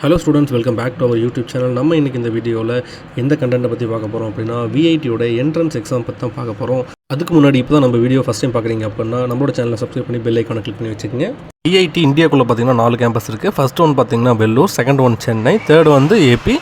Hello students, welcome back to our YouTube channel. நம்ம இன்றைக்கி இந்த வீடியோவில் எந்த கண்டென்ட்டை பற்றி பார்க்க போகிறோம் அப்படின்னா விஐடியோட என்ட்ரன்ஸ் எக்ஸாம் பற்றி தான் பார்க்க போகிறோம். அதுக்கு முன்னாடி இப்போ தான் நம்ம வீடியோ ஃபஸ்ட் டைம் பார்க்குறீங்க அப்படின்னா நம்மளோட சேனலை சப்ஸ்கிரைப் பண்ணி பெல் ஐக்கானை கிளிக் பண்ணி வச்சுக்கோங்க. விஐடி இந்தியாக்குள்ளே பார்த்தீங்கன்னா 4 கேம்பஸ் இருக்குது. ஃபர்ஸ்ட் ஒன் பார்த்தீங்கன்னா Vellore, second one Chennai, third வந்து ஏபி,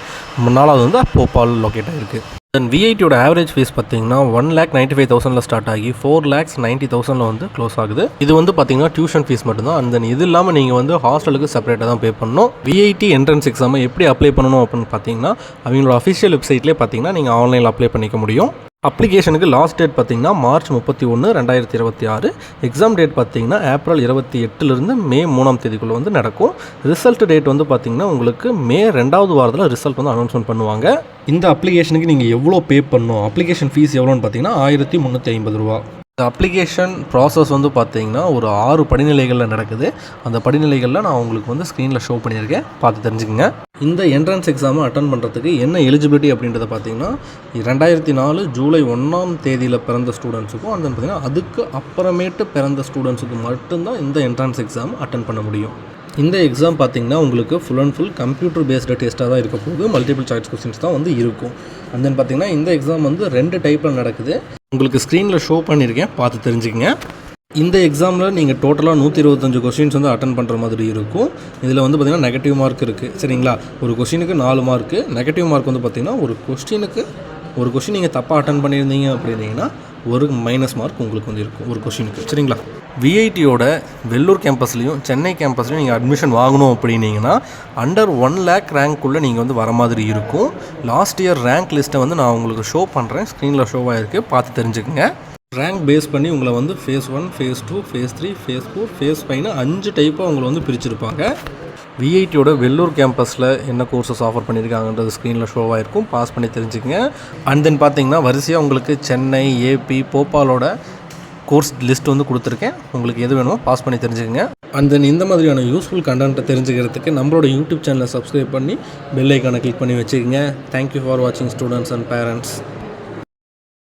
4வது வந்து போபால் லொக்கேட் ஆகிருக்கு. தென் விஐடியோட ஆவரேஜ் ஃபீஸ் பார்த்தீங்கன்னா 1,95,000 ஸ்டார்ட் ஆகி 4,90,000 வந்து க்ளோஸ் ஆகுது. இது வந்து பார்த்தீங்கன்னா டியூஷன் ஃபீஸ் மட்டும்தான். அண்ட் தென் இது இல்லாமல் நீங்கள் வந்து ஹாஸ்டலுக்கு செப்பரேட்டாக தான் பே பண்ணணும். விஐடி என்ட்ரன்ஸ் எக்ஸாமை எப்படி அப்ளை பண்ணணும் அப்படின்னு பார்த்தீங்கன்னா அவங்களோட அஃபிஷியல் வெப்சைட்லேயே பார்த்தீங்கன்னா நீங்கள் ஆன்லைனில் அப்ளை பண்ணிக்க முடியும். அப்ளிகேஷனுக்கு லாஸ்ட் டேட் பார்த்தீங்கன்னா மார்ச் 31, 2026. எக்ஸாம் டேட் பார்த்தீங்கன்னா ஏப்ரல் 28லேருந்து மே 3ஆம் தேதிக்குள்ளே வந்து நடக்கும். ரிசல்ட் டேட் வந்து பார்த்தீங்கன்னா உங்களுக்கு மே 2வது வாரத்தில் ரிசல்ட் வந்து அனௌன்ஸ்மெண்ட் பண்ணுவாங்க. இந்த அப்ளிகேஷனுக்கு நீங்கள் எவ்வளோ பே பண்ணணும், அப்ளிகேஷன் ஃபீஸ் எவ்வளோன்னு பார்த்தீங்கன்னா 1350 ரூபா. இந்த அப்ளிகேஷன் ப்ராசஸ் வந்து பார்த்தீங்கன்னா ஒரு 6 படிநிலைகளில் நடக்குது. அந்த படிநிலைகளில் நான் உங்களுக்கு வந்து ஸ்க்ரீனில் ஷோ பண்ணியிருக்கேன், பார்த்து தெரிஞ்சுக்கங்க. இந்த என்ட்ரன்ஸ் எக்ஸாமை அட்டன் பண்ணுறதுக்கு என்ன எலிஜிபிலிட்டி அப்படின்றத பார்த்தீங்கன்னா 2004 ஜூலை 1ஆம் தேதியில் பிறந்த ஸ்டூடெண்ட்ஸுக்கும் அந்த பார்த்தீங்கன்னா அதுக்கு அப்புறமேட்டு பிறந்த ஸ்டூடெண்ட்ஸுக்கு மட்டும்தான் இந்த என்ட்ரன்ஸ் எக்ஸாம் அட்டன் பண்ண முடியும். இந்த எக்ஸாம் பார்த்திங்கன்னா உங்களுக்கு full and full computer based டெஸ்ட்டாக தான் இருக்க போகுது. மல்டிபிள் சாய்ஸ் கொஸ்டின்ஸ் தான் வந்து இருக்கும். அண்ட் தென் பார்த்திங்கன்னா இந்த எக்ஸாம் வந்து 2 டைப்பில் நடக்குது. உங்களுக்கு ஸ்க்ரீனில் ஷோ பண்ணியிருக்கேன், பார்த்து தெரிஞ்சுக்கங்க. இந்த எக்ஸாமில் நீங்கள் டோட்டலாக 125 கொஸ்டின்ஸ் வந்து அட்டன் பண்ணுற மாதிரி இருக்கும். இதில் வந்து பார்த்திங்கன்னா நெகட்டிவ் மார்க் இருக்குது, சரிங்களா? ஒரு கொஸ்டினுக்கு 4 மார்க்கு. நெகட்டிவ் மார்க் வந்து பார்த்திங்கன்னா ஒரு கொஸ்டின் நீங்கள் தப்பாக அட்டன் பண்ணியிருந்தீங்க அப்படின்னீங்கன்னா ஒரு மைனஸ் மார்க் உங்களுக்கு வந்து இருக்கும் ஒரு கொஸ்டினுக்கு, சரிங்களா? விஐடியோட வெள்ளூர் கேம்பஸ்லையும் சென்னை கேம்பஸ்லையும் நீங்கள் அட்மிஷன் வாங்கணும் அப்படின்னீங்கன்னா அண்டர் 1 lakh ரேங்க்குள்ளே நீங்கள் வந்து வர மாதிரி இருக்கும். லாஸ்ட் இயர் ரேங்க் லிஸ்ட்டை வந்து நான் உங்களுக்கு ஷோ பண்ணுறேன், ஸ்க்ரீனில் ஷோவாக இருக்குது, பார்த்து தெரிஞ்சுக்கங்க. ரேங்க் பேஸ் பண்ணி உங்களை வந்து phase 1, phase 2, phase 3, phase 4, phase 5ன்னு 5 டைப்பாக உங்களை வந்து பிரிச்சிருப்பாங்க. விஐடியோட வெள்ளூர் கேம்பஸில் என்ன கோர்சஸ் ஆஃபர் பண்ணியிருக்காங்கன்றது ஸ்க்ரீனில் ஷோவாக இருக்கும், பாஸ் பண்ணி தெரிஞ்சுக்கங்க. அண்ட் தென் பார்த்தீங்கன்னா வரிசையாக உங்களுக்கு சென்னை, ஏபி, போபாலோட கோர்ஸ் லிஸ்ட் வந்து கொடுத்துருக்கேன். உங்களுக்கு எது வேணுமோ பாஸ் பண்ணி தெரிஞ்சுக்கங்க. அண்ட் தென் இந்த மாதிரியான யூஸ்ஃபுல் கண்டென்ட்டை தெரிஞ்சுக்கிறதுக்கு நம்மளோட யூடியூப் சேனலை சப்ஸ்கிரைப் பண்ணி பெல் ஐக்கானை கிளிக் பண்ணி வச்சுக்கோங்க. தேங்க்யூ ஃபார் வாட்சிங் ஸ்டூடெண்ட்ஸ் அண்ட் பேரண்ட்ஸ்.